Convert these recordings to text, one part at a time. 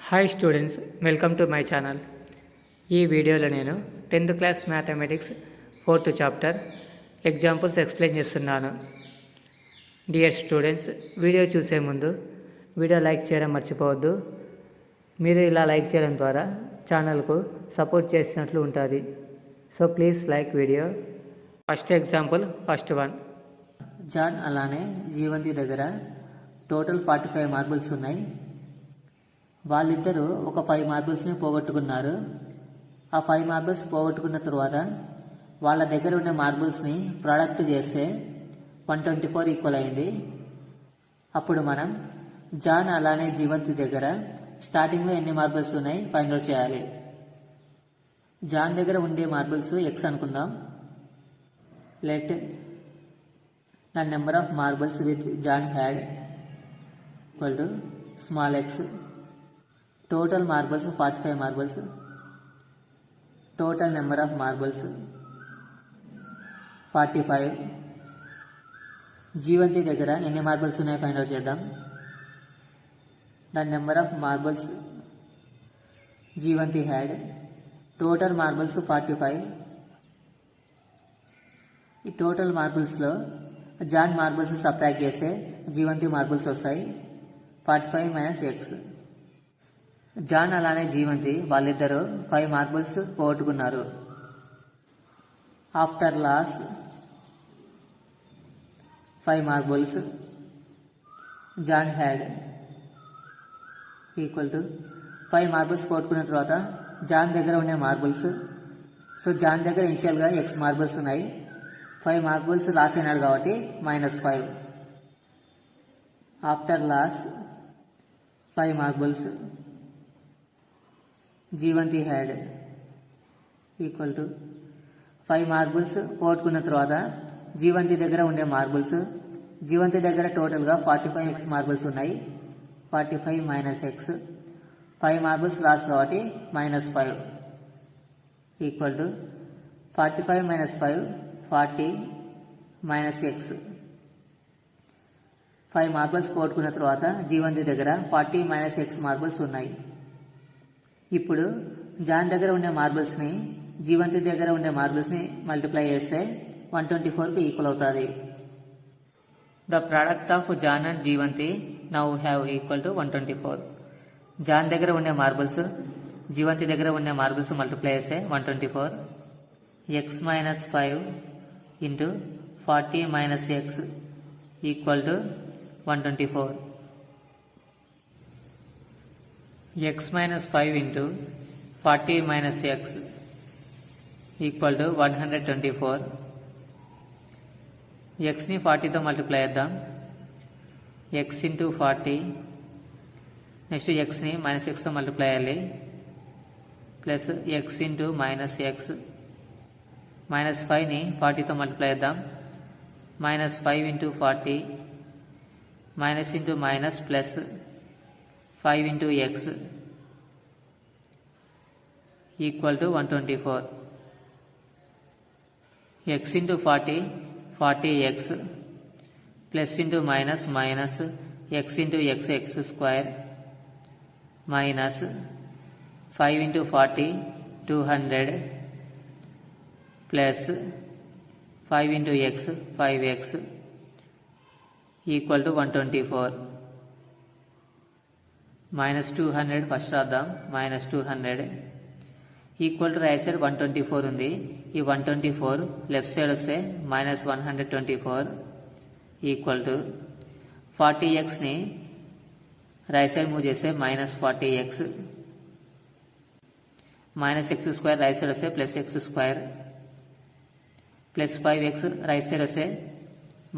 Hi students, welcome to my channel. ఈ వీడియోలో నేను 10th class mathematics 4th chapter examples explain చేస్తున్నాను. Dear students, video చూసే ముందు వీడియో లైక్ చేయడం మర్చిపోవద్దు. మీరు ఇలా లైక్ చేయడం ద్వారా ఛానల్కు సపోర్ట్ చేసినట్లు ఉంటుంది. So please like video. First example, first one. John అలానే జీవంతి దగ్గర టోటల్ 45 మార్బుల్స్ ఉన్నాయి. వాళ్ళిద్దరూ ఒక 5 మార్బుల్స్ని పోగొట్టుకున్నారు. ఆ 5 మార్బుల్స్ పోగొట్టుకున్న తర్వాత వాళ్ళ దగ్గర ఉన్న మార్బుల్స్ని ప్రోడక్ట్ చేస్తే 124 ఈక్వల్ అయింది. అప్పుడు మనం జాన్ అలానే జీవంతి దగ్గర స్టార్టింగ్లో ఎన్ని మార్బుల్స్ ఉన్నాయి ఫైండ్ అవుట్ చేయాలి. జాన్ దగ్గర ఉండే మార్బుల్స్ ఎక్స్ అనుకుందాం. Let the number of marbles with John had equal to small x. Total marbles 45 marbles. Total number of marbles 45. Jeevanthi దగ్గర ఎన్ని మార్బుల్స్ ఉన్నాయో ఫైండ్ అవుట్ చేద్దాం. The number of marbles Jeevanthi had. Total marbles 45. ఈ total మార్బుల్స్లో John marbles subtract చేస్తే Jeevanthi marbles వస్తాయి. 45 minus X. John అలానే జీవంతి వాళ్ళిద్దరూ 5 మార్బుల్స్ పోగొట్టుకున్నారు. After loss 5 marbles John had equal to 5 marbles పోగొట్టుకున్న తర్వాత జాన్ దగ్గర ఉండే మార్బుల్స్. సో జాన్ దగ్గర ఇనిషియల్గా ఎక్స్ మార్బుల్స్ ఉన్నాయి. 5 మార్బుల్స్ లాస్ అయినాడు కాబట్టి -5. After loss 5 marbles Jeevanthi had equal to 5 marbles పోగొట్టుకున్న తర్వాత జీవంతి దగ్గర ఉండే మార్బుల్స్. జీవంతి దగ్గర టోటల్గా 45 ఎక్స్ మార్బుల్స్ ఉన్నాయి. 45 మైనస్ ఎక్స్. 5 మార్బుల్స్ లాస్ కాబట్టి -5 equal to 45 minus 5 40 minus X. 5 marbles పోగొట్టుకున్న తర్వాత జీవంతి దగ్గర 40 మైనస్ ఎక్స్ మార్బుల్స్ ఉన్నాయి. ఇప్పుడు జాన్ దగ్గర ఉండే మార్బుల్స్ని జీవంతి దగ్గర ఉండే మార్బుల్స్ని మల్టిప్లై చేస్తే 124కి ఈక్వల్ అవుతుంది. The product of John and Jeevanthi now have equal to 124. John దగ్గర ఉండే మార్బుల్స్ జీవంతి దగ్గర ఉండే మార్బుల్స్ మల్టిప్లై చేస్తే 124. X minus 5 into 40 minus X equal to 124. x minus 5 into 40 minus x equal to 124. x ని 40తో మల్టిప్లై చేద్దాం. x into 40. నెక్స్ట్ x ని -x తో multiply చేయాలి. Plus x into -x. -5ని 40తో మల్టిప్లై చేద్దాం. -5 into 40. Minus into minus plus 5 into x equal to 124. x into 40 40x plus into minus minus x into x x square minus 5 into 40 200 plus 5 into x 5x equal to 124. -200 first రాద్దాం. -200 equal to right side 124 ఉంది. ఈ 124 left side వస్తే -124 equal to 40xని right side move చేస్తే -40x -x² right side వస్తే +x² plus 5x right side వస్తే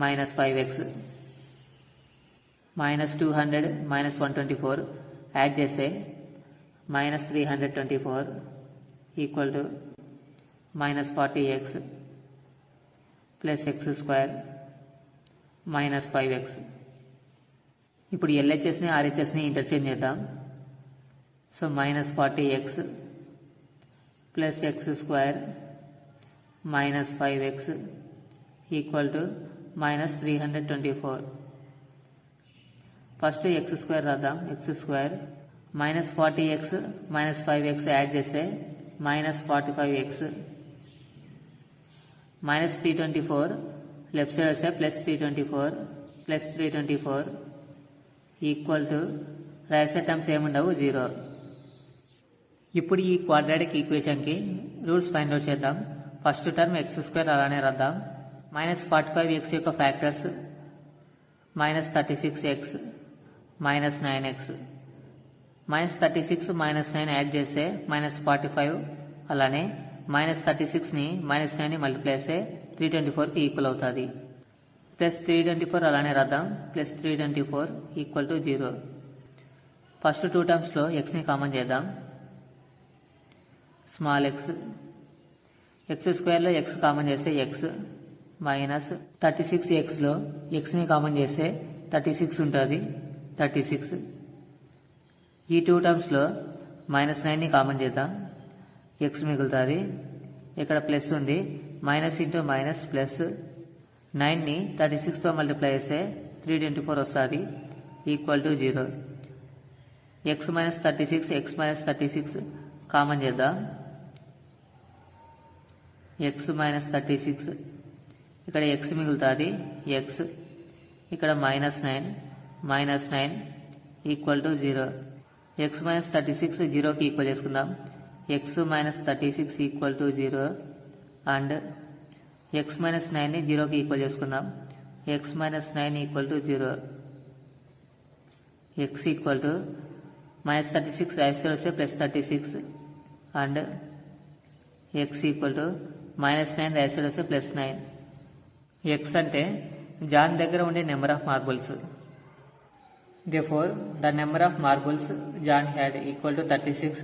-5x. -200 -124 add చేస్తే -324 equal to -40x plus x² -5x. ఇప్పుడు LHSని RHSని ఇంటర్చేంజ్ చేద్దాం. So -40x plus x² -5x equal to -324. First x² రాద్దాం. x² minus 40x minus 5x add చేస్తే minus 45x minus 324 left side వస్తే plus 324 equal to right side terms ఏముండవు 0. ఇప్పుడు ఈ క్వాడ్రాటిక్ ఈక్వేషన్కి రూట్స్ ఫైండ్ అవుట్ చేద్దాం. First term x² అలానే రాద్దాం. మైనస్ 45x యొక్క factors minus 36x minus 9x minus 36 minus 9 add చేస్తే మైనస్ 45 అలానే మైనస్ 36ని మైనస్ 9ని మల్టిప్లై చేస్తే 324కి ఈక్వల్ అవుతుంది. ప్లస్ 324 అలానే రాద్దాం. Plus 324 equal to 0. First two టర్మ్స్లో ఎక్స్ని కామన్ చేద్దాం. స్మాల్ x స్క్వేర్లో x కామన్ చేస్తే x మైనస్ 36xలో xని కామన్ చేస్తే 36 ఉంటుంది 36. ఈ టూ టర్మ్స్లో మైనస్ 9ని కామన్ చేద్దాం. x మిగులుతుంది. ఇక్కడ ప్లస్ ఉంది. మైనస్ ఇంటూ మైనస్ ప్లస్ 9ని 36తో మల్టిప్లై చేస్తే 324 వస్తుంది equal to 0. x minus 36 common చేద్దాం. x మైనస్ 36 ఇక్కడ x మిగులుతుంది x ఇక్కడ minus 9 equal to 0. x minus 36 0కి ఈక్వల్ చేసుకుందాం. x minus 36 equal to 0 and x minus 9ని 0కి ఈక్వల్ చేసుకుందాం. x minus 9 equal to 0. x equal to minus 36 right side వస్తే plus 36 and x equal to minus 9 right side వస్తే plus 9. x అంటే John దగ్గర ఉండే number of marbles. Therefore, the number of marbles John had equal to 36.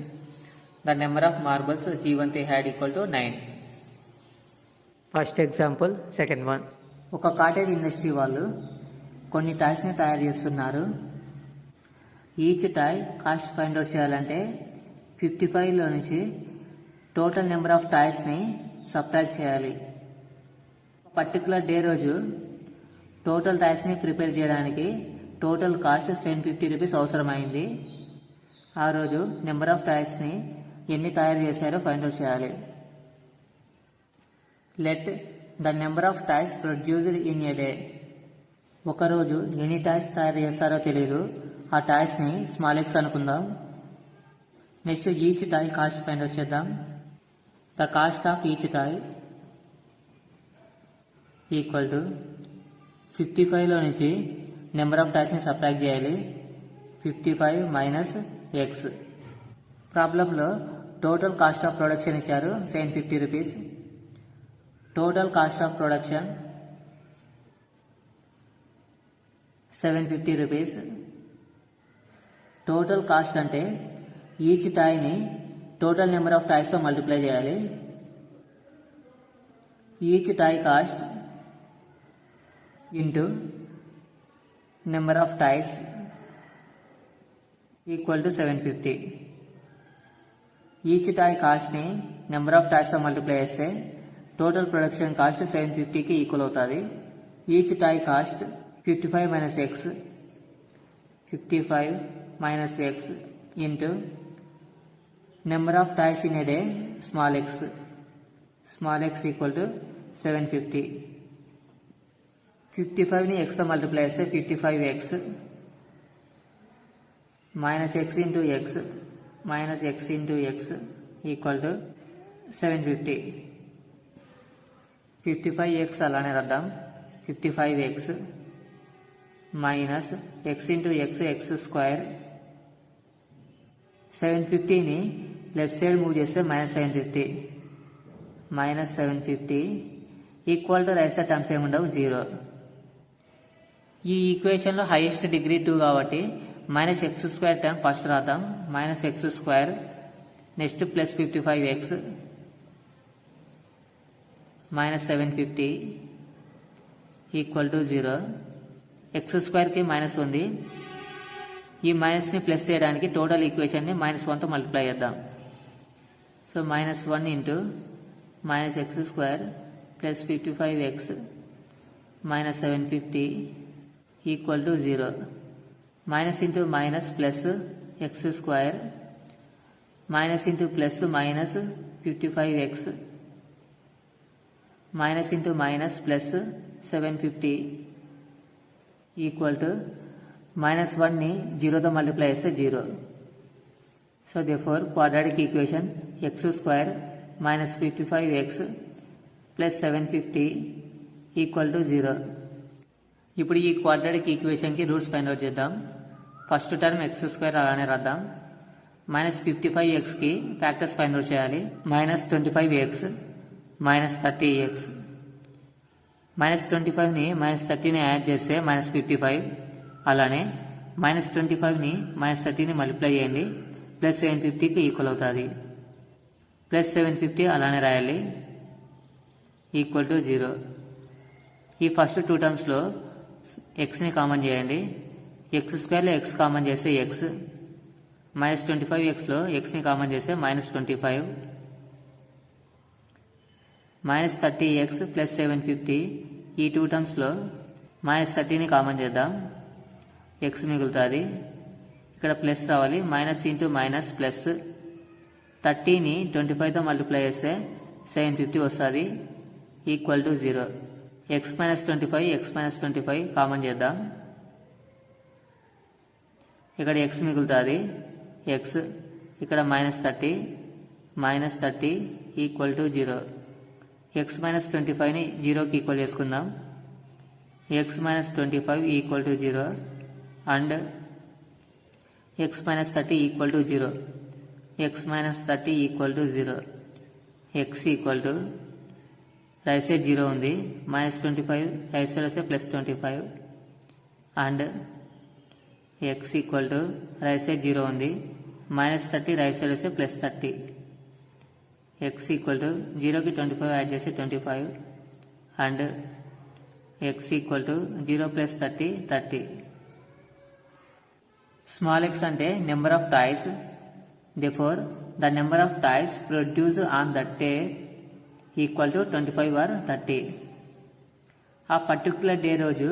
The number of marbles Jeevanti had equal to 9. First example second one. ఒక cottage industry వాళ్ళు కొన్ని టాయ్స్ని తయారు చేస్తున్నారు. Each toy cost find out చేయాలంటే 55లో నుంచి total number of టాయ్స్ని subtract చేయాలి. Particular day రోజు టోటల్ టాయ్స్ని ప్రిపేర్ చేయడానికి టోటల్ కాస్ట్ 750 రూపీస్ అవసరమైంది. ఆ రోజు నెంబర్ ఆఫ్ టాయ్స్ని ఎన్ని తయారు చేశారో ఫైండ్ అవుట్ చేయాలి. Let the number of toys produced in a day. ఒకరోజు ఎన్ని టాయ్స్ తయారు చేస్తారో తెలియదు. ఆ టాయ్స్ని స్మాల్ x అనుకుందాం. Next each toy cost find out చేద్దాం. The cost of each toy equal to 55లో నుంచి నెంబర్ ఆఫ్ టాయ్స్ని సబ్ట్రాక్ట్ చేయాలి. 55 మైనస్ x. ప్రాబ్లంలో టోటల్ కాస్ట్ ఆఫ్ ప్రొడక్షన్ ఇచ్చారు 750 rupees. Total cost of production 750 rupees. Total cost అంటే each టాయ్ని total number of టాయ్స్తో మల్టిప్లై చేయాలి. Each toy cost into number of toys equal to 750. Each toy కాస్ట్ని number of టాయ్స్తో multiply చేస్తే total production cost 750కి equal అవుతుంది. Each toy cost 55 minus x 55 minus x into number of toys in a day small x equal to 750. 55ని xతో multiply చేస్తే 55x minus x into x equal to 750. 55x అలానే రాద్దాం. 55x minus x into x square. 750ని left side move చేస్తే minus 750 equal to right side terms ఏముండవు 0. ఈ ఈక్వేషన్లో హైయెస్ట్ డిగ్రీ 2 కాబట్టి minus x square term first రాద్దాం. Minus x square next plus 55x minus 750 equal to 0. x స్క్వేర్కి minus ఉంది. ఈ మైనస్ని ప్లస్ చేయడానికి టోటల్ ఈక్వేషన్ని -1తో మల్టిప్లై చేద్దాం. So -1 into minus x square plus 55x minus 750 equal to 0. Minus into minus plus x square minus into plus minus 55x minus into minus plus 750 equal to minus 1 ని 0 తో multiply చేస్తే 0. So therefore quadratic equation x square minus 55x plus 750 equal to 0. ఇప్పుడు ఈ quadratic ఈక్వేషన్కి roots find out చేద్దాం. First term x square అలానే రాద్దాం. Minus 55xకి ఫ్యాక్టర్స్ ఫైండ్ అవుట్ చేయాలి. Minus 25x minus 30x. Minus 25ని మైనస్ 30ని యాడ్ చేస్తే మైనస్ 55. అలానే మైనస్ 25ని మైనస్ 30ని మల్టిప్లై చేయండి. ప్లస్ 750కి ఈక్వల్ అవుతుంది. ప్లస్ 750 అలానే రాయాలి. Equal to 0. ఈ ఫస్ట్ టూ టర్మ్స్లో ఎక్స్ని కామన్ చేయండి. ఎక్స్ స్క్వేర్లో ఎక్స్ కామన్ చేస్తే ఎక్స్. మైనస్ 25xలో ఎక్స్ని కామన్ చేస్తే మైనస్ 25. మైనస్ 30x ప్లస్ 750 ఈ టూ టర్మ్స్లో మైనస్ 30ని కామన్ చేద్దాం. ఎక్స్ మిగులుతుంది. ఇక్కడ ప్లస్ రావాలి. మైనస్ ఇంటూ మైనస్ ప్లస్ 30ని 25తో మల్టిప్లై చేస్తే 750 వస్తుంది. Equal to 0. X minus 25 common చేద్దాం. ఇక్కడ ఎక్స్ మిగులుతుంది. ఎక్స్ ఇక్కడ minus 30 equal to 0. X minus 25ని 0కి ఈక్వల్ చేసుకుందాం. X minus 25 equal to 0 and x minus 30 equal to 0. X minus 30 equal to 0. X equal to right side 0 ఉంది. Minus 25 right side వస్తే plus 25 and x equal to right side 0 ఉంది. Minus 30 right side వస్తే plus 30. X equal to 0కి 25 add చేస్తే 25 and x equal to 0 plus 30. Small x అంటే number of toys. therefore the number of toys produced on that day equal to 25 or 30. ఆ particular day రోజు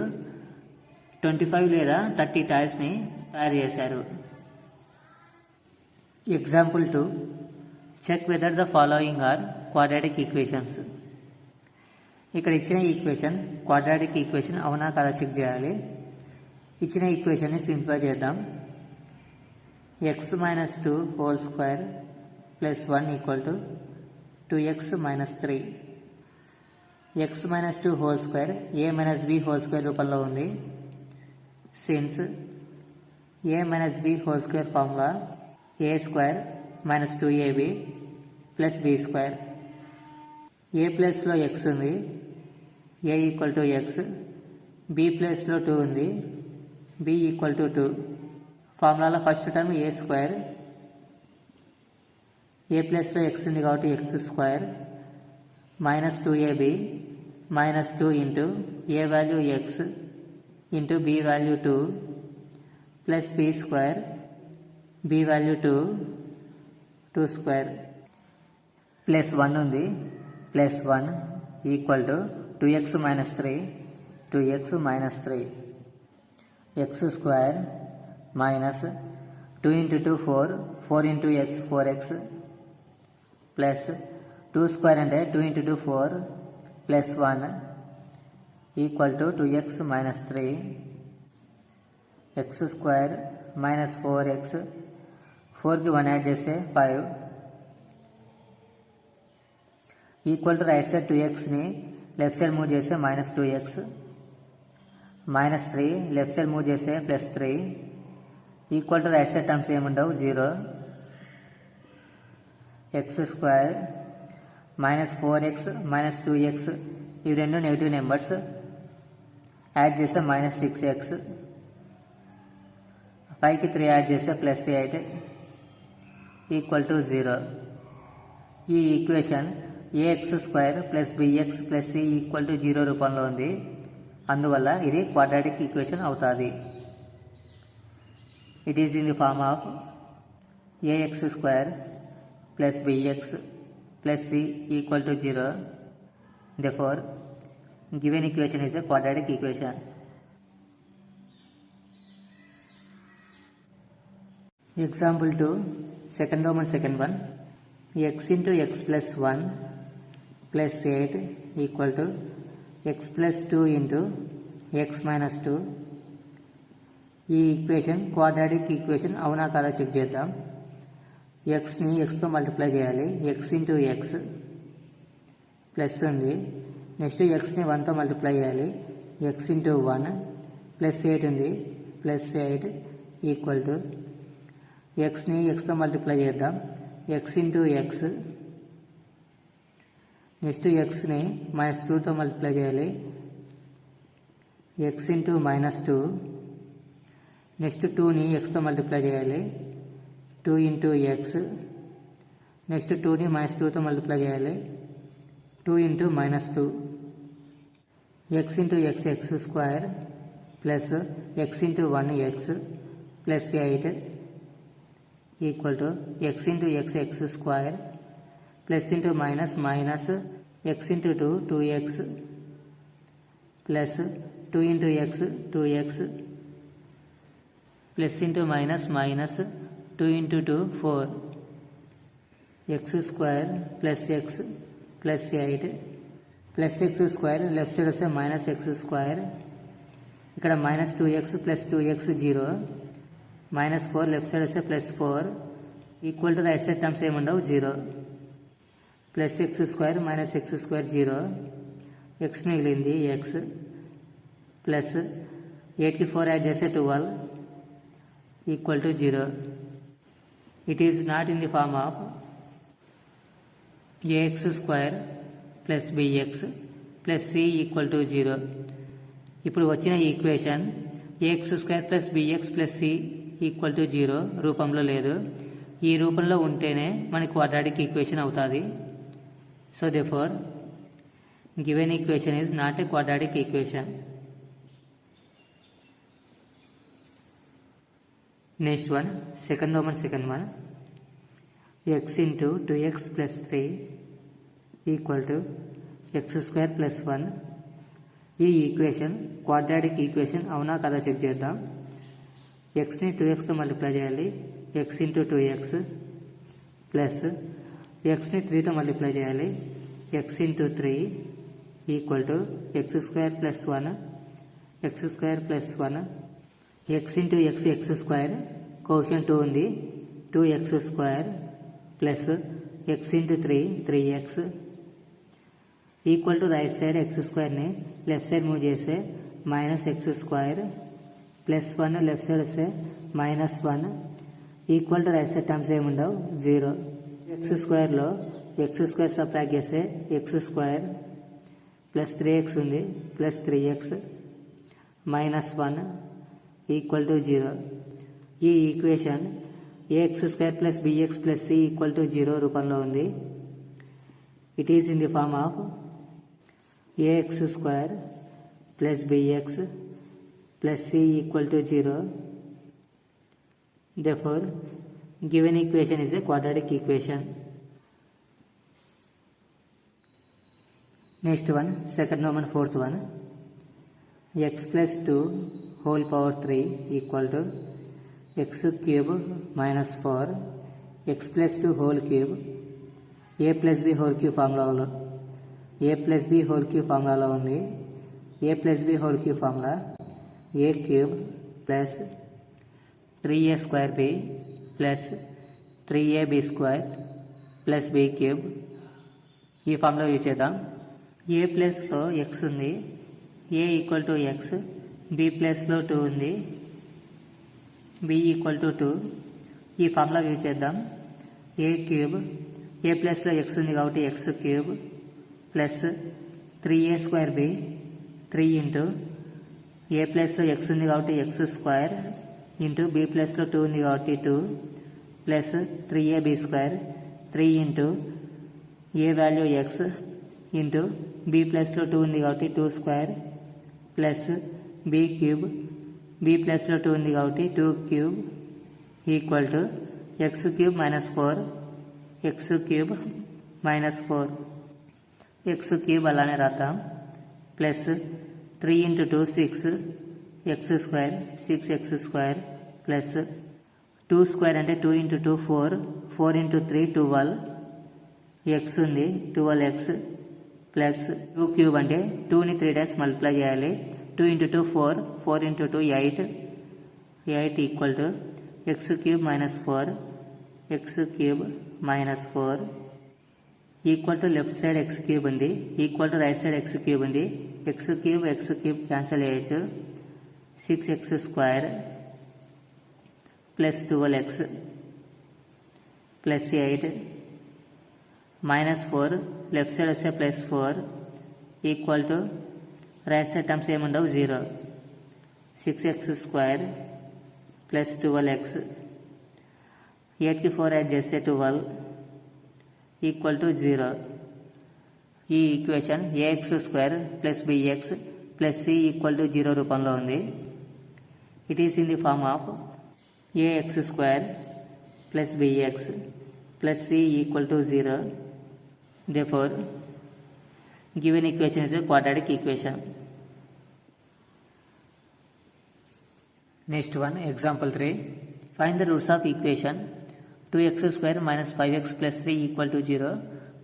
25 లేదా 30 టాయ్స్ని తయారు చేశారు. Example 2 check whether the following are quadratic equations. ఇక్కడ ఇచ్చిన equation quadratic equation అవునా కాదా చెక్ చేయాలి. ఇచ్చిన ఈక్వేషన్ని సింప్లిఫై చేద్దాం. x minus 2 whole square plus 1 equal to 2x minus 3. x minus 2 whole square a minus b whole square రూపంలో ఉంది. Since a minus b whole square formula a square minus 2ab plus b square. a ప్లేస్లో x ఉంది. a equal to x. b ప్లేస్లో 2 ఉంది. b equal to 2. ఫార్ములాలో first term a square. A ప్లస్లో x ఉంది కాబట్టి x square minus 2ab minus 2 into a value x into b value 2 plus b square b value 2 square plus 1 ఉంది. Plus 1 equal to 2x minus 3 x square minus 2 into 2 4 into x 4x plus 2 square అంటే 2 into 2 4 plus 1 equal to 2x minus 3 x square minus 4x 4కి 1 add చేస్తే 5 equal to right side 2xని left side move చేస్తే minus 2x minus 3 left side move చేస్తే plus 3 equal to right side terms ఏముండవు 0. X square minus 4x minus 2x ఇవి రెండు negative numbers add చేస్తే minus 6x 5కి 3 add చేస్తే plus 8 equal to 0. ఈ equation ax square plus bx plus c equal to 0 రూపంలో ఉంది. అందువల్ల ఇది క్వాడ్రాటిక్ ఈక్వేషన్ అవుతుంది. It is in the form of ax square plus bx plus c equal to 0. Therefore, given equation is a quadratic equation. Example 2, second Roman second one, x into x plus 1 plus 8 equal to x plus 2 into x minus 2. ఈ equation quadratic equation అవునా కాదా check చేద్దాం. ఎక్స్ని ఎక్స్తో multiply చేయాలి. X into X plus ఉంది. Next ఎక్స్ని 1తో multiply చేయాలి. X into 1 plus 8 ఉంది. Plus 8 equal to ఎక్స్ని ఎక్స్తో multiply చేద్దాం. X into X next ఎక్స్ని -2తో మల్టిప్లై చేయాలి. ఎక్స్ ఇంటూ -2 నెక్స్ట్ 2ని ఎక్స్తో మల్టిప్లై చేయాలి. 2 ఇంటూ ఎక్స్ నెక్స్ట్ 2ని -2తో మల్టిప్లై చేయాలి. 2 into -2 X into x x square plus x into 1 X plus 8 equal to X into x x square plus into minus X into 2 2x plus 2 into X 2x plus into minus 2 into 2 4 X square plus X plus 8 plus x square left side వస్తే minus x square ఇక్కడ -2x plus 2x 0 -4 left side వస్తే +4 equal to right side terms ఏముండవు 0 plus x square minus x square 0 x మిగిలింది x plus 8కి 4 add చేస్తే 12 equal to 0. It is not in the form of AX square plus bx plus c equal to 0. ఇప్పుడు వచ్చిన equation AX square plus bx plus c equal to 0 రూపంలో లేదు. ఈ రూపంలో ఉంటేనే మనకి క్వాడ్రాటిక్ ఈక్వేషన్ అవుతుంది. So therefore given equation is not a quadratic equation. Next one second Roman second one, x into 2x plus 3 equal to x square plus 1. ఈ equation quadratic equation అవునా కదా చెక్ చేద్దాం. ఎక్స్ని 2xతో మల్టిప్లై చేయాలి. X into 2x plus ఎక్స్ని 3తో multiply చేయాలి. X into 3 equal to x square plus 1 x square plus 1 x into x x square coefficient 2 ఉంది 2x square plus x into 3 3x equal to right side x స్క్వేర్ని left side move చేస్తే minus x square plus 1 left side వస్తే -1 equal to right side terms ఏముండవు 0. X స్క్వేర్లో x square subtract చేస్తే x square plus 3x ఉంది plus 3x -1 equal to 0. ఈ equation AX square plus bx plus c equal to 0 రూపంలో ఉంది. It is in the form of AX square plus bx plus c equal to 0. Therefore, given equation is a quadratic equation. Next one, second Roman fourth one, x plus 2 whole power 3 equal to x cube minus 4 x plus 2 whole cube a plus b whole cube formula a plus b whole cube formula ఉంది. a plus b whole cube formula a cube plus 3a square b plus 3ab square plus b cube ఈ formula use చేద్దాం. a ప్లస్లో x ఉంది, a equal to x, b ప్లస్లో 2 ఉంది, b equal to 2. ఈ formula use చేద్దాం. a cube a ప్లస్లో x ఉంది కాబట్టి x cube plus 3a square b 3 into a ప్లస్లో x ఉంది కాబట్టి x స్క్వేర్ ఇంటూ b ప్లస్లో 2 ఉంది కాబట్టి 2 plus 3ab square 3 into a value x into b ప్లస్లో 2 ఉంది కాబట్టి 2 square plus b cube b ప్లస్లో 2 ఉంది కాబట్టి 2 cube equal to x cube minus 4 x cube minus 4 x cube అలానే రాద్దాం plus 3 into 2 6 x square 6x square plus 2 square అంటే 2 into 2 4, 4 into 3 12, X ఉంది 12x ప్లస్ 2 క్యూబ్ అంటే 2ని 3 డేస్ మల్టిప్లై చేయాలి. 2 into 2 4, 4 into 2 8, 8 equal to x cube minus 4, x cube minus 4 equal to left side x cube ఉంది equal to right side x cube ఉంది. X cube cancel చేయొచ్చు. 6x square plus 12x plus 8 minus 4 left side వస్తే plus 4 equal to right side terms ఏముండవు 0. 6x square plus 12x 8కి 4 add చేస్తే 12 equal to 0. ఈ equation ax square plus bx plus c equal to 0 రూపంలో ఉంది. It is in the form of ax square plus bx plus c equal to 0. Therefore, given equation is a quadratic equation. Next one, example 3. Find the roots of equation 2x square minus 5x plus 3 equal to 0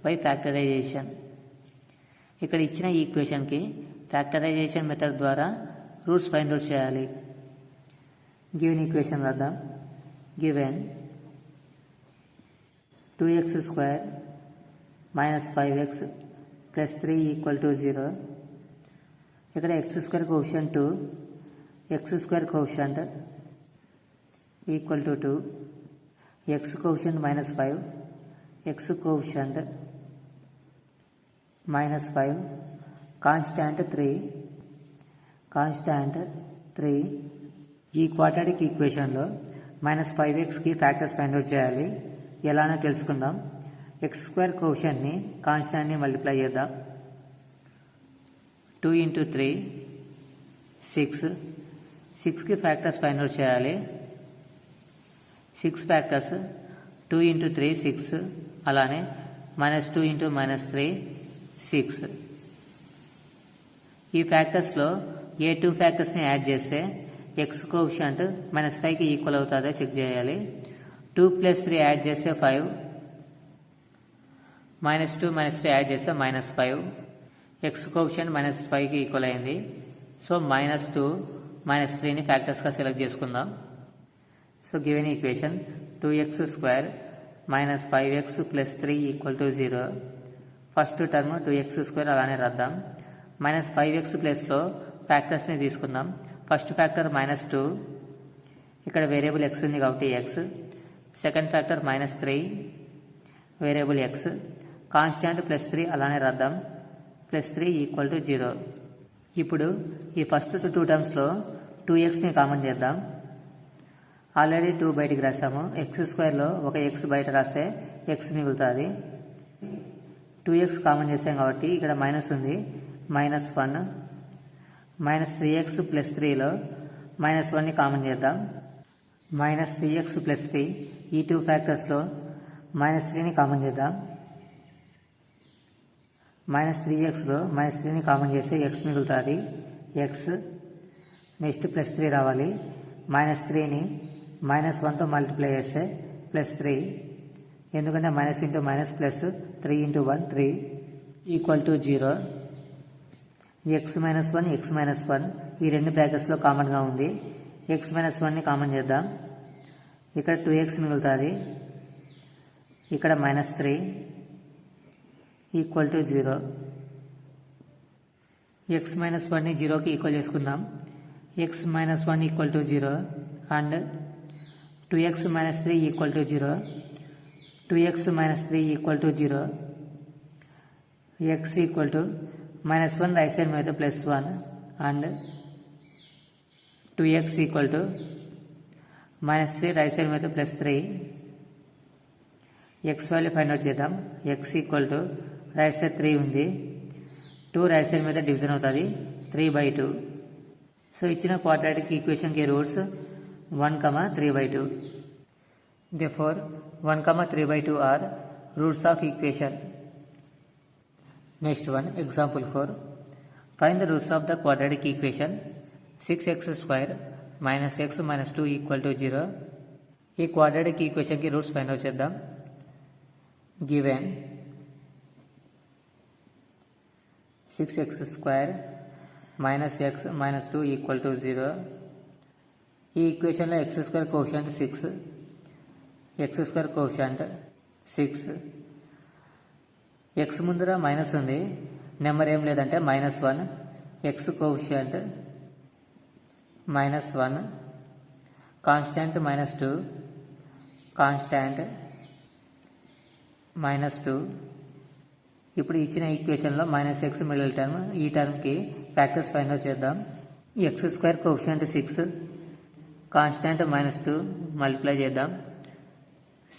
by factorization. ఇక్కడ ఇచ్చిన ఈక్వేషన్కి factorization method ద్వారా roots find out చేయాలి. Given equation రాద్దాం. Given 2x square minus 5x plus 3 equal to 0. ఇక్కడ x square coefficient 2, x square coefficient equal to 2, x coefficient minus 5, x coefficient minus 5, constant 3. ఈ quadratic ఈక్వేషన్లో minus 5xకి factors find out చేయాలి. ఎలానో తెలుసుకుందాం. X square కోషియంట్ని కాన్స్టాంట్ని మల్టిప్లై చేద్దాం. 2 ఇంటూ 3 6, 6కి ఫ్యాక్టర్స్ ఫైండ్ అవుట్ చేయాలి. 6 ఫ్యాక్టర్స్ 2 ఇంటూ 3 6, అలానే మైనస్ 2 ఇంటూ మైనస్ 3 6. ఈ ఫ్యాక్టర్స్లో ఏ 2 ఫ్యాక్టర్స్ని యాడ్ చేస్తే ఎక్స్ కోషియంట్ మైనస్ 5కి ఈక్వల్ అవుతుందో చెక్ చేయాలి. 2 ప్లస్ 3 యాడ్ చేస్తే 5, మైనస్ 2 మైనస్ 3 యాడ్ చేస్తే మైనస్ 5. ఎక్స్ కోషియంట్ మైనస్ 5కి ఈక్వల్ అయింది. సో మైనస్ 2 మైనస్ 3ని ఫ్యాక్టర్స్గా సెలెక్ట్ చేసుకుందాం. So given equation 2x square minus 5x plus 3 equal to 0. First term 2x square అలానే రాద్దాం. మైనస్ 5x ప్లస్లో ఫ్యాక్టర్స్ని తీసుకుందాం. ఫస్ట్ ఫ్యాక్టర్ మైనస్ 2, ఇక్కడ variable x ఉంది కాబట్టి x. Second factor minus 3, variable x. Constant plus 3 అలానే రాద్దాం. Plus 3 equal to 0. ఇప్పుడు ఈ ఫస్ట్ 2 టర్మ్స్లో 2xని కామన్ చేద్దాం. ఆల్రెడీ 2 బయటికి రాసాము. x స్క్వేర్లో ఒక x బయట రాస్తే x మిగులుతుంది. 2x కామన్ చేసాం కాబట్టి ఇక్కడ మైనస్ ఉంది, మైనస్ 1. మైనస్ 3x ప్లస్ 3లో మైనస్ 1ని కామన్ చేద్దాం. మైనస్ 3x ప్లస్ 3 ఈ 2 ఫ్యాక్టర్స్లో మైనస్ 3ని కామన్ చేద్దాం. మైనస్ 3xలో మైనస్ 3ని కామన్ చేస్తే x మిగులుతుంది, x. నెక్స్ట్ ప్లస్ 3 రావాలి. మైనస్ 3ని మైనస్ 1తో మల్టిప్లై చేస్తే ప్లస్ 3, ఎందుకంటే minus into minus plus 3 into 1 3 equal to 0. x minus 1 x minus 1 ఈ రెండు బ్రాకెట్స్లో కామన్గా ఉంది. x మైనస్ 1ని కామన్ చేద్దాం. ఇక్కడ 2x మిగులుతుంది, ఇక్కడ minus 3 equal to 0. x minus 1ని 0కి ఈక్వల్ చేసుకుందాం. x minus 1 equal to 0 and 2x minus 3 equal to 0. 2x minus 3 equal to 0. x equal to minus 1 right side మీద plus 1 and 2x equal to minus 3 right side మీద plus 3. x value find out చేద్దాం. x equal to right side 3 ఉంది, 2 right side మీద division అవుతుంది 3/2. So ఇచ్చిన quadratic ఈక్వేషన్కి roots 1,3/2. Therefore 1,3/2 are roots of equation. Next one, example 4. Find the roots of the quadratic equation 6x square minus x minus 2 equal to 0. ఈ quadratic ఈక్వేషన్కి roots find out చేద్దాం. Given 6x² - x - 2 = 0. ఈ ఈక్వేషన్లో x² quotient 6, x² quotient 6. x ముందర minus ఉంది, number ఏం లేదంటే -1. x quotient -1, constant -2, constant -2. ఇప్పుడు ఇచ్చిన ఈక్వేషన్లో -x మిడిల్ టర్మ్, ఈ టర్మ్కి ఫ్యాక్టర్స్ ఫైండ్ అవుట్ చేద్దాం. x² కోషియంట్ 6, కాన్స్టాంట్ -2 మల్టిప్లై చేద్దాం.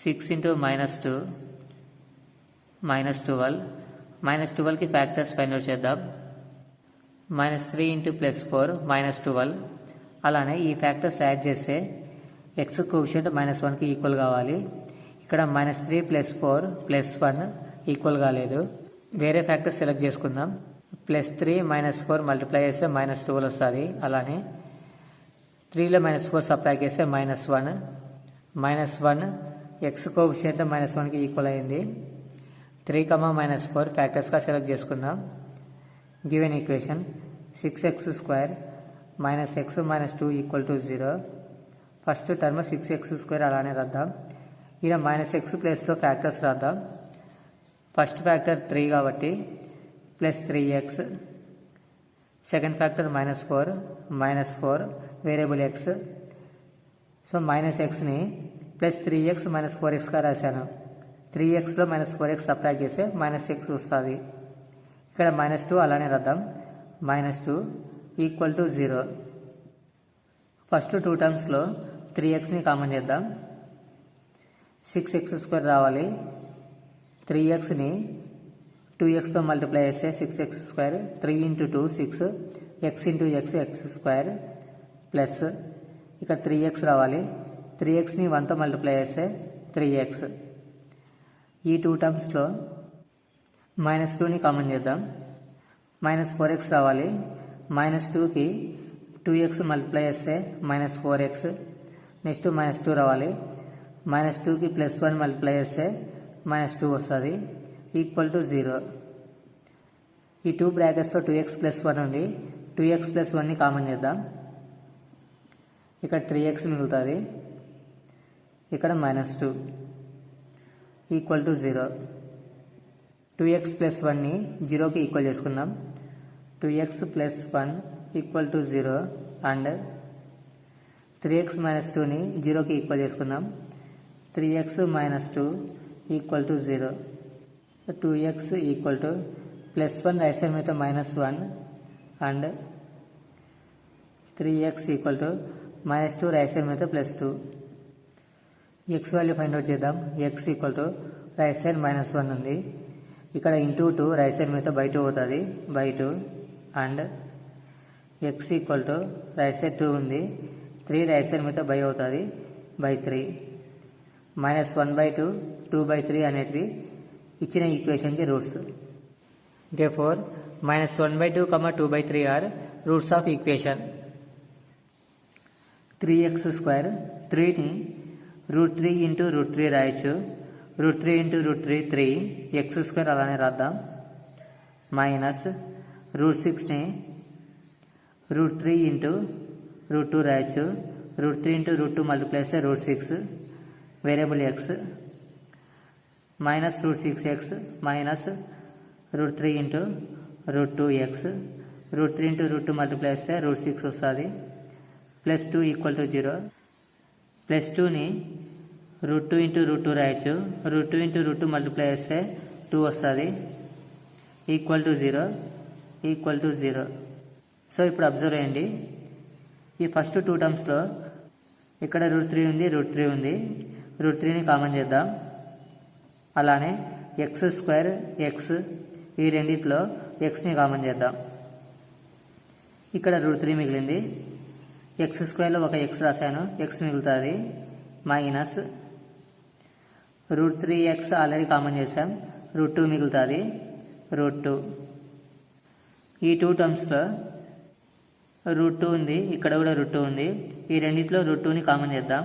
6 × -2 -12. -12కి ఫ్యాక్టర్స్ ఫైండ్ అవుట్ చేద్దాం. -3 × +4 -12. అలానే ఈ ఫ్యాక్టర్స్ యాడ్ చేస్తే x కోషియంట్ -1కి ఈక్వల్ కావాలి. ఇక్కడ -3 + 4 + 1 ఈక్వల్ కాలేదు. వేరే ఫ్యాక్టర్స్ సెలెక్ట్ చేసుకుందాం. +3 - 4 మల్టిప్లై చేస్తే -12 వస్తుంది. అలానే 3లో -4 సబ్ట్రాక్ట్ చేస్తే -1. -1 x కోషియంట్ -1కి ఈక్వల్ అయింది. 3, -4 ఫ్యాక్టర్స్గా సెలెక్ట్ చేసుకుందాం. Given equation 6x² - x - 2 = 0. First term 6x² అలానే రాద్దాం. ఇలా -x ప్లేస్లో ఫ్యాక్టర్స్ రాద్దాం. ఫస్ట్ ఫ్యాక్టర్ 3 కాబట్టి +3x, second factor -4 variable x. So -xని +3x - 4xగా రాశాను. 3xలో -4x సబ్ట్రాక్ట్ చేస్తే -x వస్తుంది. ఇక్కడ -2 అలానే రాద్దాం. -2 = 0. ఫస్ట్ 2 టర్మ్స్లో 3xని కామన్ చేద్దాం. 6x² రావాలి. 3xని 2xతో మల్టిప్లై చేస్తే 6x². 3 × 2 6, x × x x² plus ఇక్కడ 3x రావాలి. 3xని 1తో మల్టిప్లై చేస్తే 3x. ఈ 2 టర్మ్స్లో -2ని కామన్ చేద్దాం. -4x రావాలి. -2కి 2x మల్టిప్లై చేస్తే -4x. నెక్స్ట్ -2 రావాలి. -2కి +1 మల్టిప్లై చేస్తే -2 వస్తుంది. = 0. ఈ 2 బ్రాకెట్స్లో 2x + 1 ఉంది. 2x + 1ని కామన్ చేద్దాం. ఇక్కడ 3x మిగులుతుంది. ఇక్కడ -2 = 0. 2x + 1ని 0కి ఈక్వల్ చేసుకుందాం. 2x + 1 = 0 అండ్ 3x - 2ని 0కి ఈక్వల్ చేసుకుందాం. 3x - 2 = 0. 2x +1 రైట్ సైడ్ మీద -1 అండ్ 3x -2 రైట్ సైడ్ మీద +2. x వాల్యూ ఫైండ్ అవుట్ చేద్దాం. x రైట్ సైడ్ -1 ఉంది. ఇక్కడ ఇంటూ 2 రైట్ సైడ్ మీద బై 2 అవుతుంది. By 2 and x right side 2 ఉంది. 3 రైట్ సైడ్ మీద బై అవుతుంది. బై 3. -1/2 2/3 అనేటివి ఇచ్చిన ఈక్వేషన్కి roots. Therefore, -1/2, 2/3 are roots of equation. 3x², 3ని √3 × √3 రాయొచ్చు. √3 × √3 3, x² అలానే రాద్దాం. మైనస్ √6ని √3 × √2 రాయొచ్చు. √3 × √2 మల్టిప్లై చేస్తే √6 variable x. Minus √6x minus √3 × √2x. √3 × √2 multiply చేస్తే √6 వస్తుంది. +2 = 0. +2ని √2 × √2 రాయొచ్చు. √2 × √2 మల్టిప్లై చేస్తే 2 వస్తుంది. = 0. సో ఇప్పుడు అబ్జర్వ్ చేయండి. ఈ ఫస్ట్ 2 టర్మ్స్లో ఇక్కడ √3 ఉంది, √3 ఉంది. √3ని కామన్ చేద్దాం. అలానే x² x ఈ రెండిట్లో xని కామన్ చేద్దాం. ఇక్కడ √3 మిగిలింది. x² ఒక x రాశాను, x మిగులుతుంది. మైనస్ √3x ఆల్రెడీ కామన్ చేసాం, √2 మిగులుతుంది. √2 ఈ 2 టర్మ్స్లో √2 ఉంది, ఇక్కడ కూడా √2 ఉంది. ఈ రెండిట్లో √2ని కామన్ చేద్దాం.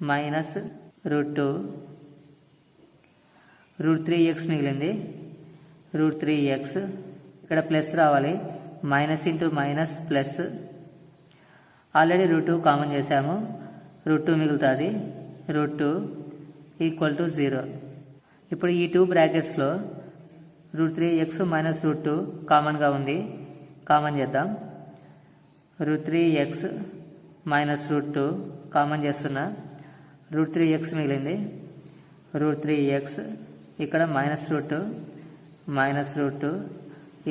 మైనస్ √2 √3x మిగిలింది √3x. ఇక్కడ ప్లస్ రావాలి, minus into minus plus. Already √2 common చేసాము, √2 మిగులుతుంది. √2 ఈక్వల్ టు 0. ఇప్పుడు ఈ 2 బ్రాకెట్స్లో √3x మైనస్ √2 కామన్గా ఉంది, కామన్ చేద్దాం. √3x మైనస్ √2 కామన్ చేస్తున్నా, √3x మిగిలింది. √3x ఇక్కడ minus √2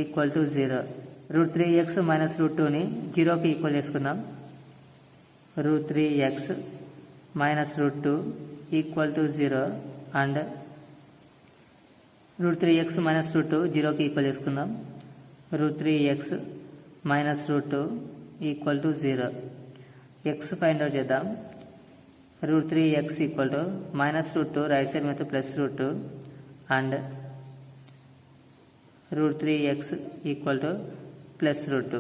equal to 0. √3x minus √2ని 0కి ఈక్వల్ చేసుకుందాం. √3x minus √2 equal to 0 and √3x minus √2 0కి ఈక్వల్ చేసుకుందాం. √3x minus √2 equal to 0. x find out చేద్దాం. √3x equal to minus √2 right side మీద plus √2 and √3x equal to plus √2.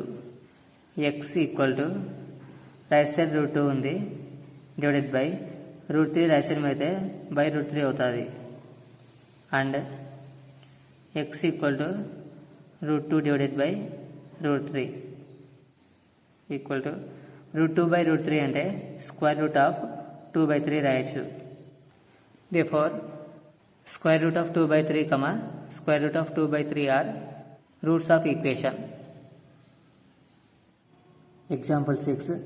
x equal to right side √2 ఉంది divided by √3 right side అయితే by √3 అవుతుంది. And x equal to √2 divided by √3 equal to √2 by √3 అంటే square root of 2/3 రాయొచ్చు. Therefore square root of 2/3 square root of 2/3 are roots of equation. Example 6.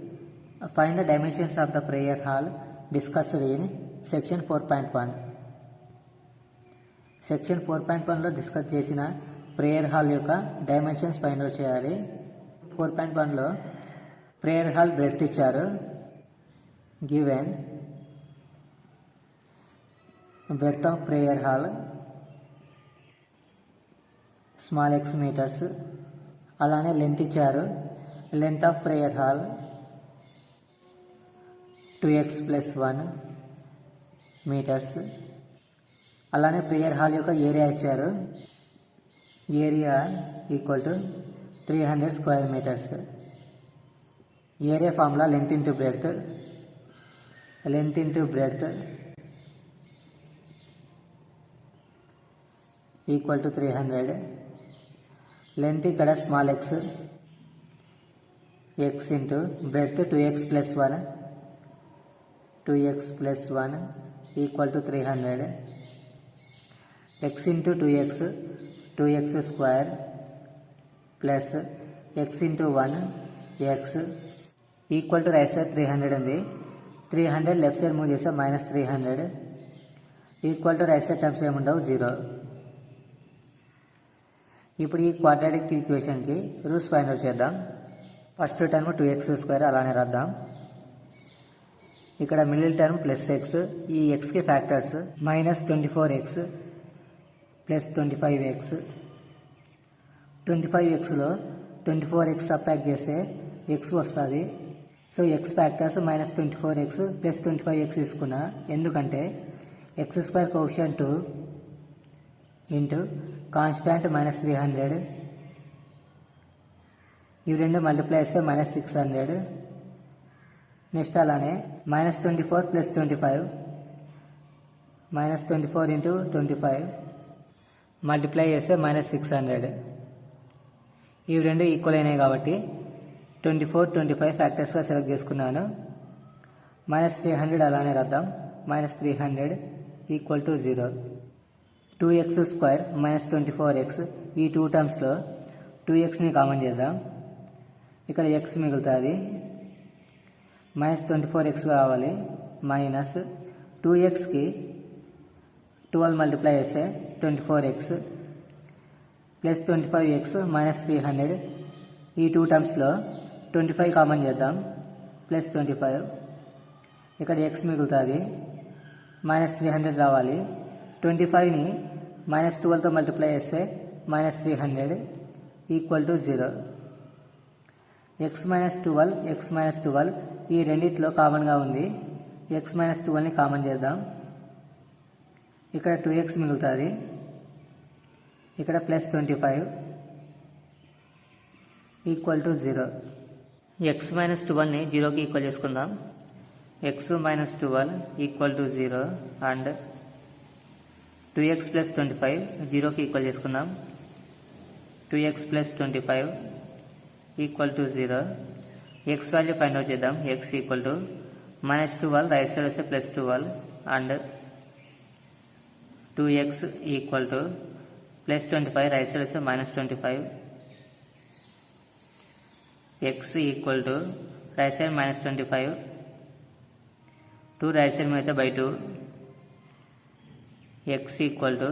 Find the dimensions of the prayer hall discussed in section 4.1. Section 4.1లో discuss చేసిన prayer hall యొక్క dimensions find out చేయాలి. 4.1లో prayer hall breadth ఇచ్చారు. Given breadth of prayer hall small x meters. అలానే length ఇచ్చారు. Length of prayer hall 2x + 1 metres. అలానే prayer hall యొక్క ఏరియా ఇచ్చారు. Area equal to 300 square metres. Area formula length into breadth equal to 300. Length ఇక్కడ small x into breadth 2x + 1 equal to 300. x into 2x square plus x into 1 x equal to right side 300 ఉంది. 300 left side move చేస్తే -300 equal to right side terms ఏముండవు 0. ఇప్పుడు ఈ quadratic ఈక్వేషన్కి roots find out చేద్దాం. First term 2x² అలానే రాద్దాం. ఇక్కడ మిడిల్ టర్మ్ +x, ఈ xకి ఫ్యాక్టర్స్ -24x + 25x. 25xలో 24x సబ్ట్రాక్ట్ చేస్తే x వస్తుంది. So x factors -24x + 25x తీసుకున్నా, ఎందుకంటే x² కోషియంట్ 2 ఇంటూ కాన్స్టాంట్ -300. ఇవి రెండు మల్టిప్లై చేస్తే -600. నెక్స్ట్ అలానే -24 + 25 -24 ఇంటూ 25 మల్టిప్లై చేస్తే -600. ఇవి రెండు ఈక్వల్ అయినాయి కాబట్టి 24, 25 ఫ్యాక్టర్స్గా సెలెక్ట్ చేసుకున్నాను. -300 అలానే రాద్దాం. -300 ఈక్వల్ టు 0. 2x² -24x ఈ 2 టర్మ్స్లో 2xని కామన్ చేద్దాం. ఇక్కడ x మిగులుతుంది. -24x రావాలి. మైనస్ 2xకి 12 మల్టిప్లై చేస్తే 24x ప్లస్ 25x -300. ఈ 2 టర్మ్స్లో 25 కామన్ చేద్దాం. ప్లస్ 25 ఇక్కడ x మిగులుతుంది. -300 రావాలి. 25ని -12తో మల్టిప్లై చేస్తే -300 ఈక్వల్ టు 0. x - 12 ఈ రెండిట్లో కామన్గా ఉంది. x - 12ని కామన్ చేద్దాం. ఇక్కడ 2x మిగులుతుంది. ఇక్కడ ప్లస్ 25 ఈక్వల్ టు 0. x - 12ని 0కి ఈక్వల్ చేసుకుందాం. x minus 12 equal to 0 and 2x plus 25 0 కి ఈక్వల్ చేసుకుందాం. 2x plus 25 equal to 0. x value find out చేద్దాం. x equal to minus 12 right side వస్తే plus 12 and 2x equal to plus 25 right side వస్తే minus 25. x equal to right side minus 25. 2 right side మీద by 2. x equal to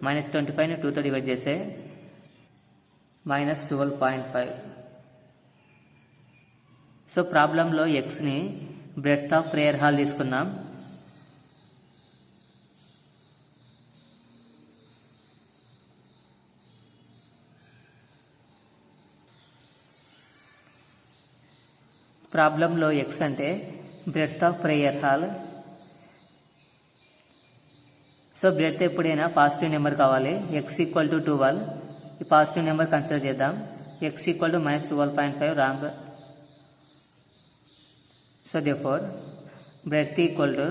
minus 25ని 2తో divide చేస్తే minus 12.5. So ప్రాబ్లంలో xని breadth of prayer hall తీసుకున్నాం. ప్రాబ్లంలో x అంటే breadth of prayer hall. So breadth ఎప్పుడైనా పాజిటివ్ నెంబర్ కావాలి. x equal to 12. ఈ పాజిటివ్ నెంబర్ కన్సిడర్ చేద్దాం. x equal to minus 12.5 wrong. So therefore breadth equal to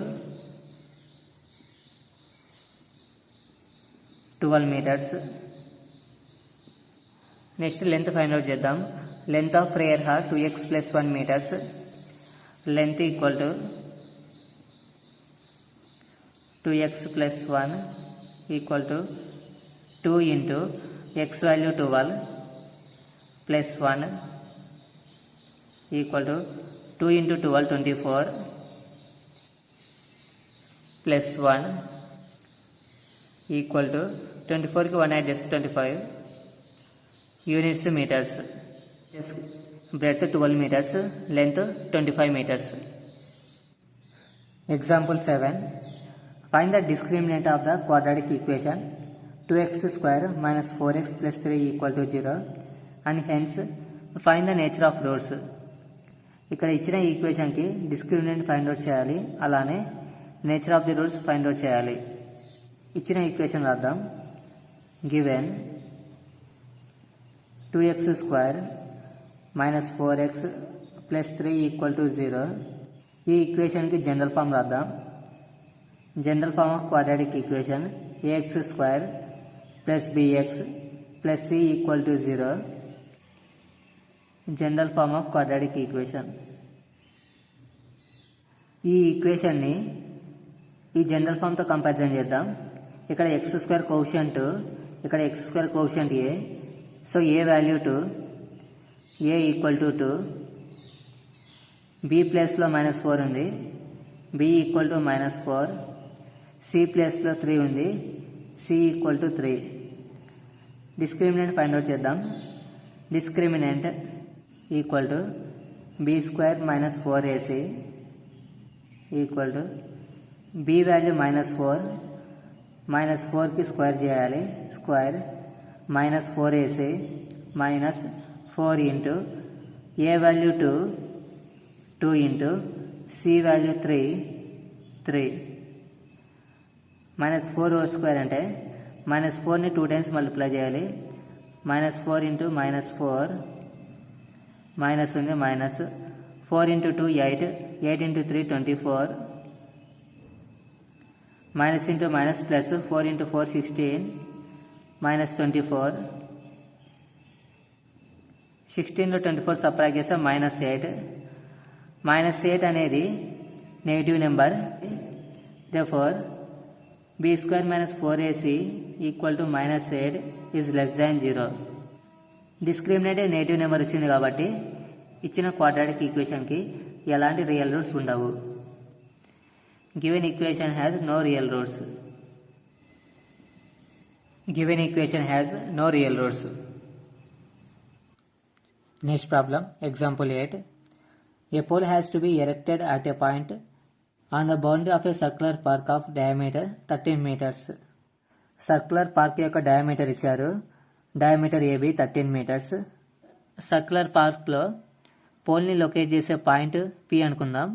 12 meters. Next length find out చేద్దాం. Length of prayer hall 2x plus 1 meters. Length equal to 2x plus 1 equal to 2 into x value 12 plus 1 equal to 2 into 12 24 plus 1 equal to 24 ki 1 add చేస్తే 25 units meters. Breadth 12 meters, length 25 meters. Example 7. Find the discriminant of the quadratic equation 2x square minus 4x plus 3 equal to 0 and hence find the nature of roots. ఇక్కడ ఇచ్చిన ఈక్వేషన్కి discriminant find out చేయాలి, అలానే nature of the roots find out చేయాలి. ఇచ్చిన equation రాద్దాం. Given 2x square minus 4x plus 3 equal to 0. ఈ ఈక్వేషన్కి general form రాద్దాం. General form of quadratic equation ax square plus bx plus c equal to 0. General form of quadratic equation. ఈ ఈక్వేషన్ని ఈ general ఫామ్తో కంపారిజన్ చేద్దాం. ఇక్కడ x స్క్వేర్ కోషియంట్, ఇక్కడ x square coefficient a. So a value 2, a equal to 2. b ప్లేస్లో -4 ఉంది, b equal to -4. c ప్లేస్లో 3 ఉంది, c equal to 3. Discriminant find out చేద్దాం. Discriminant equal to b square minus 4ac equal to b value -4, -4కి square చేయాలి. Square -4ac minus 4 into a value 2, 2 into c value 3, 3. -4 whole square అంటే -4ని 2 times multiply చేయాలి. -4 into -4 minus ఉంది, minus 4 into 2 8, 8 into 3 24, minus into minus plus 4 into 4 16, -24. 16లో 24 subtract చేస్తే -8. -8 అనేది negative number. Therefore b square minus 4ac equal to -8 is less than 0. Discriminant negative number వచ్చింది కాబట్టి ఇచ్చిన క్వాడ్రాటిక్ ఈక్వేషన్కి ఎలాంటి రియల్ రూట్స్ ఉండవు. Given equation has no real roots. Given equation has no real roots. Next problem, example 8. A pole has to be erected at a point on the boundary of a circular park of diameter 13 meters. Circular park యొక్క diameter ఇచ్చారు. Diameter AB 13 meters. Circular పార్క్లో పోల్ని locate చేసే point P అనుకుందాం.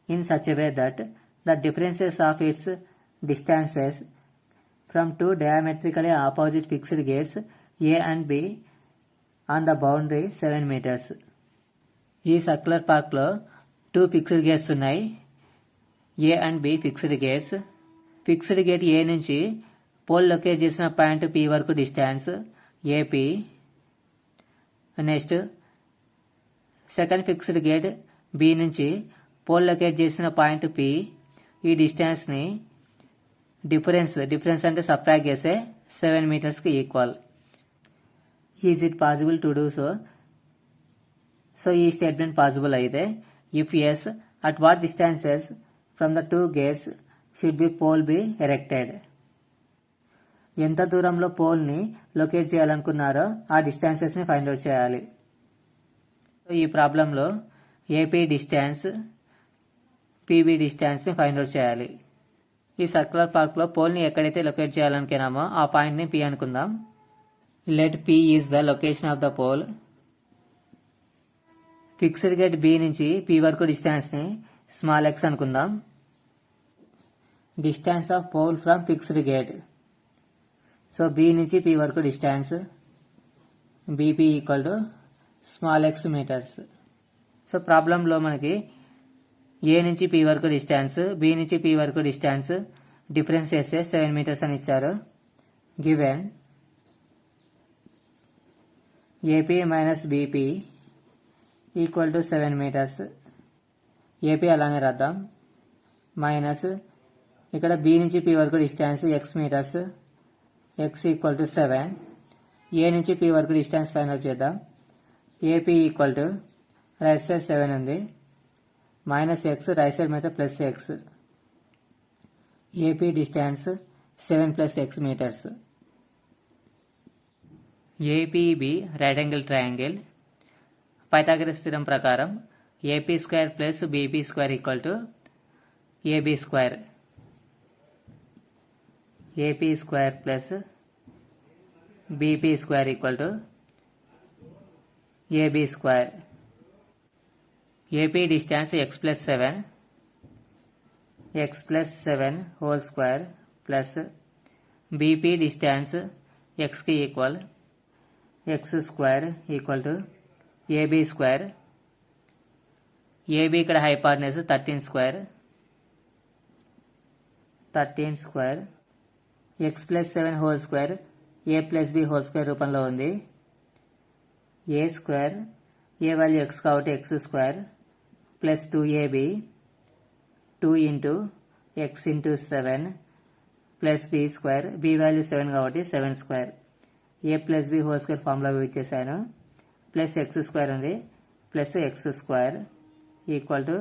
In such a way that the differences of its distances from two diametrically opposite fixed gates A and B on the boundary 7 meters. ఈ circular పార్క్లో 2 fixed gates ఉన్నాయి. A and B fixed gates. Fixed gate A నుంచి pole locate చేసిన point P వరకు distance AP. Next second fixed gate B నుంచి pole locate చేసిన point P. ఈ డిస్టెన్స్ని డిఫరెన్స్ అంటే సబ్ట్రాక్ట్ చేస్తే 7 మీటర్స్కి equal. Is it possible to do so? So ఈ స్టేట్మెంట్ పాసిబుల్ అయితే if yes, at what distances from the 2 gates should be pole be erected. ఎంత దూరంలో పోల్ని లొకేట్ చేయాలనుకున్నారో ఆ డిస్టెన్సెస్ని ఫైండ్ అవుట్ చేయాలి. ఈ ప్రాబ్లంలో ఏపీ డిస్టెన్స్, పీబీ డిస్టెన్స్ని ఫైండ్ అవుట్ చేయాలి. ఈ సర్క్యులర్ పార్క్లో పోల్ని ఎక్కడైతే లొకేట్ చేయాలనుకున్నామో ఆ పాయింట్ని పి అనుకుందాం. Let P is the location of the pole. Fixed gate B నుంచి పి వరకు డిస్టెన్స్ని స్మాల్ ఎక్స్ అనుకుందాం. Distance of pole from fixed gate. So B నుంచి పి వరకు distance BP equal to small x metres. So ప్రాబ్లంలో మనకి A నుంచి P వరకు డిస్టెన్స్, బి నుంచి పి వరకు డిస్టెన్స్ డిఫరెన్స్ చేస్తే 7 మీటర్స్ అని ఇచ్చారు. Given AP minus BP equal to 7 metres. AP అలానే రాద్దాం. మైనస్ ఇక్కడ బి నుంచి పి వరకు distance x metres, x equal to 7. A నుంచి పి వరకు డిస్టెన్స్ ఫైండ్ అవుట్ చేద్దాం. AP equal to right side 7 ఉంది, మైనస్ ఎక్స్, రైట్ సైడ్ మీద plus x. AP distance 7 plus x metres. APB right angle triangle. Pythagoras theorem ప్రకారం AP square plus BP square equal to AB square. AP square plus BP square equal to AB square. AP distance x plus 7, x plus 7 whole square plus BP distance ఎక్స్కి equal x square equal to AB square. AB ఇక్కడ hypotenuse 13 square, 13 square. X plus 7 whole square a plus b whole square రూపంలో ఉంది. A square, a value x కాబట్టి x square plus 2ab 2 into x into 7 plus b square. B value 7 కాబట్టి 7 square. A plus b whole square formula use చేశాను. Plus x square ఉంది, plus x square equal to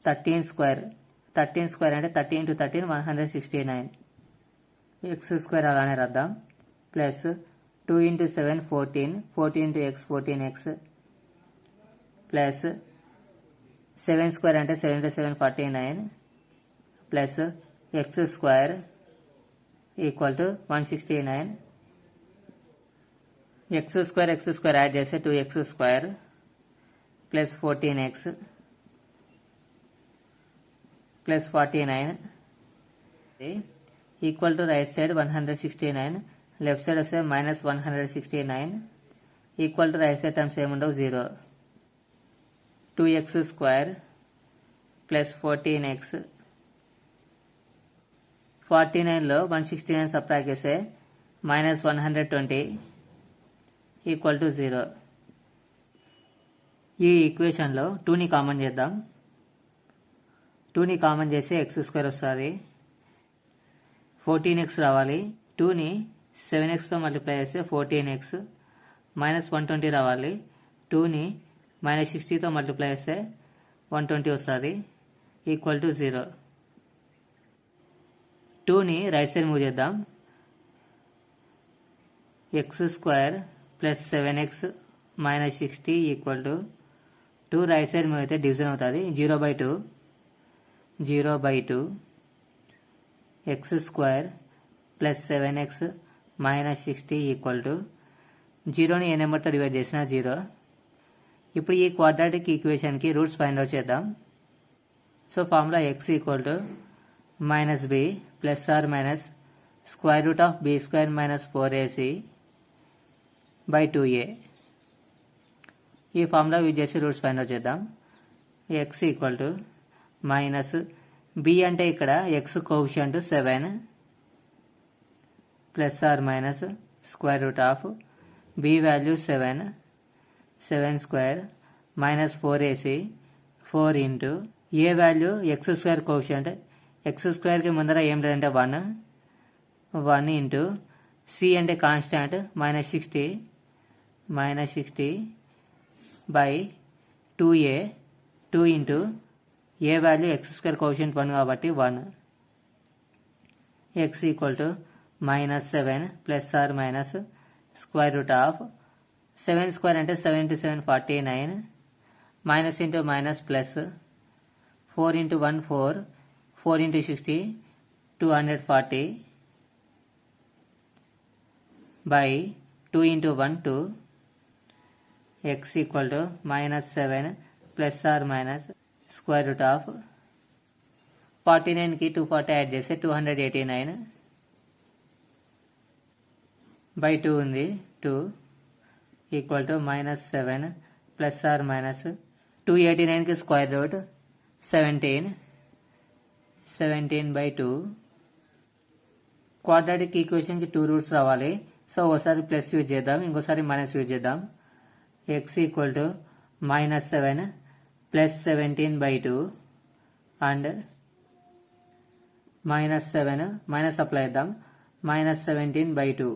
13 square. 13 square అంటే 30 into 13 169. X square అలానే రాద్దాం. Plus 2 into 7 14, 14 into x 14x plus 7 square అంటే 7 into 7 49 plus x square equal to 169. X square add చేస్తే 2x square plus 14x plus 49 equal to right side 169, left side వస్తే minus 169 equal to right side terms ఏముండవు 0. 2x square plus 14x. 49లో 169 subtract చేస్తే minus 120 equal to 0. ఈ ఈక్వేషన్లో 2ని common చేద్దాం. 2ని common చేస్తే x square వస్తుంది, 14x రావాలి. 2ని 7xతో మల్టిప్లై చేస్తే 14x మైనస్ 120 రావాలి. 2ని మైనస్ 60తో మల్టిప్లై చేస్తే 120 వస్తుంది ఈక్వల్ టు 0. 2ని రైట్ సైడ్ మూవ్ చేద్దాం. X square plus 7x minus 60 equal to 2 right side move అయితే డివిజన్ అవుతుంది 0/2. 0/2 x square plus 7x minus 60 equal to 0ని ఏ నెంబర్తో డివైడ్ చేసినా 0. ఇప్పుడు ఈ క్వాడ్రాటిక్ ఈక్వేషన్కి రూట్స్ ఫైండ్ అవుట్ చేద్దాం. So formula x equal to minus b plus or minus square root of b square minus 4ac by 2a. ఈ formula use చేసి రూట్స్ ఫైండ్ అవుట్ చేద్దాం. X equal to minus b అంటే ఇక్కడ x coefficient 7 plus or minus square root of b value 7 square minus 4ac 4 into a value x square coefficient x స్క్వేర్కి ముందర ఏం లేదంటే 1 into c అంటే constant -60 by 2a 2 into a value x square coefficient 1 కాబట్టి 1 x equal to -7 plus or minus square root of 7 square అంటే 77 49 minus into minus plus 4 into 1 4 into 60 240 by 2 into 1 2 x equal to -7 plus or minus square root of 49 की 240 add చేస్తే 289 by 2 ఉంది 2 equal to -7 plus or minus 289 की square root 17 by 2 quadratic equation కి 2 roots రావాలి. So ఒకసారి plus use చేద్దాం, ఇంకోసారి minus use చేద్దాం. X equal to -7 plus 17 by 2 and -7 minus apply చేద్దాం -17 by 2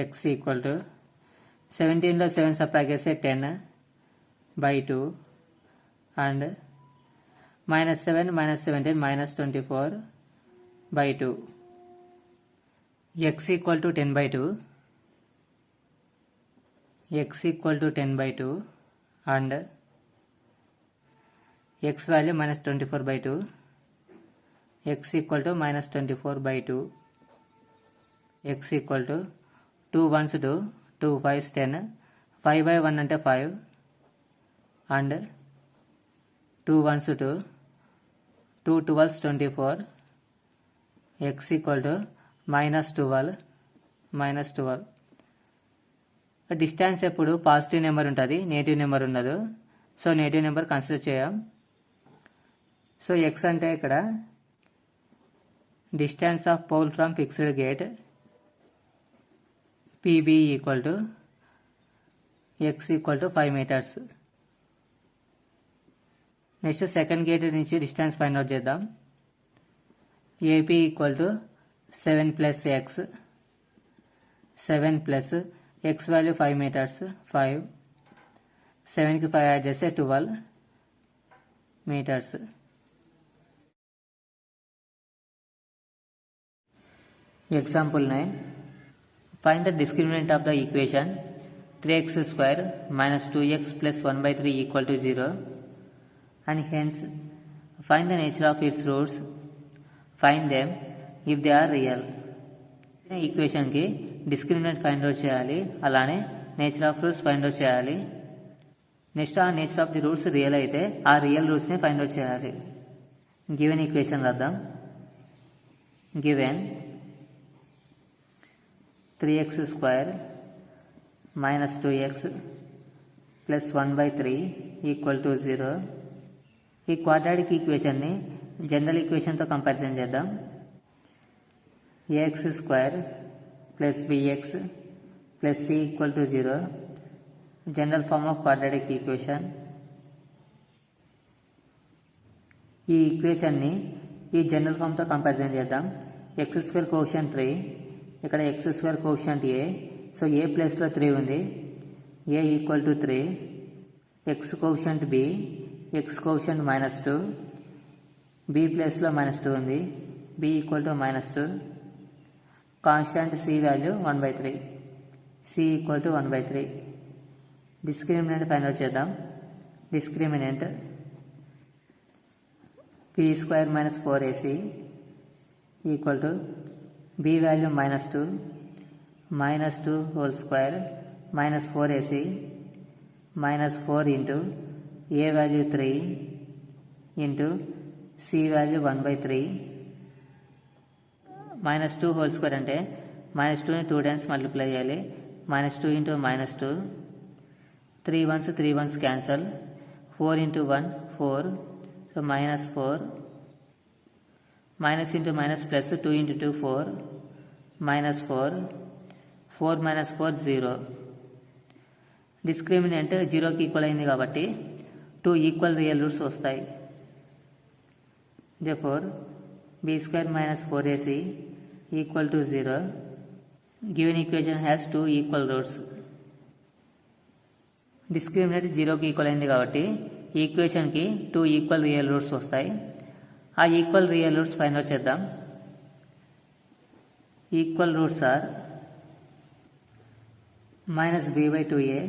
ఎక్స్ ఈక్వల్ టు 17లో 7 సబ్ట్రాక్ట్ చేస్తే 10 by 2 and -7 -17 -24 by 2 x equal to 10 by 2 x equal to 10 by 2 and x value -24 by 2 x equal to -24 by 2 x equal to 2 ones 2 2 5s 10 5 by 1 అంటే 5 and 2 ones 2 2 12s 24 x equal to -12 distance ఎప్పుడు positive number ఉంటుంది, negative number ఉండదు. So negative number consider చేయం. So X అంటే ఇక్కడ distance of pole from fixed gate PB equal to X equal to 5 meters. Next second gate నుంచి distance find out చేద్దాం. AP equal to 7 plus x 7 plus x value 5 meters 5 7 కి 5 add చేస్తే 12 meters. Example 9 find the discriminant of the equation 3x square minus 2x plus 1/3 equal to 0 and hence find the nature of its roots, find them if they are real. Equation కి discriminant find out చేయాలి, అలానే nature of roots find out చేయాలి. Next ఆ nature of the roots real అయితే ఆ real roots ని find out చేయాలి. Given equation రాద్దాం. Given 3x square minus 2x plus 1/3 equal to 0. ఈ క్వాడ్రాటిక్ ఈక్వేషన్ ని జనరల్ ఈక్వేషన్ తో కంపారిజన్ చేద్దాం. ax square plus bx plus c equal to 0. General form of quadratic equation. ఈ equation ని ఈ general form తో comparison చేద్దాం. x స్క్వేర్ కోషియంట్ 3, ఇక్కడ x square coefficient a. So a place లో 3 ఉంది. a equal to 3. x coefficient b, x coefficient -2, b place లో -2 ఉంది. b equal to -2. Constant c value 1/3, c equal to 1/3. Discriminant find out చేద్దాం. Discriminant p square - 4ac equal to b value -2 whole square -4ac -4 into a value 3 into c value 1/3 -2 whole square అంటే -2ని 2 times multiply చేయాలి. -2 into -2 3 1s cancel 4 into 1 4, so minus 4, minus into minus plus 2 into 2 4, minus 4, 4 minus 4 0. Discriminant జీరోకి equal అయింది కాబట్టి 2 equal real roots వస్తాయి. therefore b square minus 4ac equal to 0. given equation has 2 equal roots. Discriminant జీరోకి equal అయింది కాబట్టి ఈ ఈక్వేషన్కి 2 equal real roots వస్తాయి. ఆ equal real roots find out చేద్దాం. Equal roots are minus b by 2a,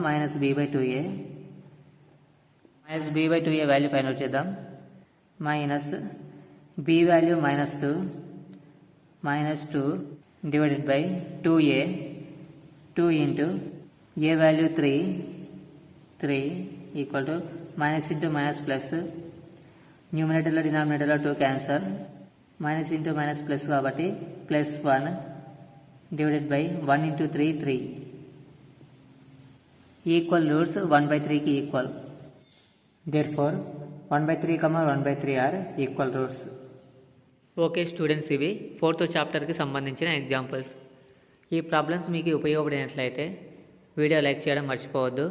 minus b by 2a. minus b by 2a value find out చేద్దాం. Minus b value minus 2 divided by 2a, 2 into a value 3 equal to minus into minus plus, న్యూమినేటర్లో డినామినేటర్లో 2 cancel, minus into minus plus కాబట్టి plus 1 divided by 1 into 3 equal roots 1/3కి equal. therefore 1/3, 1/3 are equal roots. Okay students, ఇవి 4th చాప్టర్కి సంబంధించిన examples. ఈ problems మీకు ఉపయోగపడినట్లయితే video like చేయడం మర్చిపోవద్దు.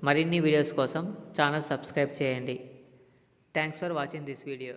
మరిన్ని వీడియోస్ కోసం ఛానల్ సబ్స్క్రైబ్ చేయండి. Thanks for watching this video.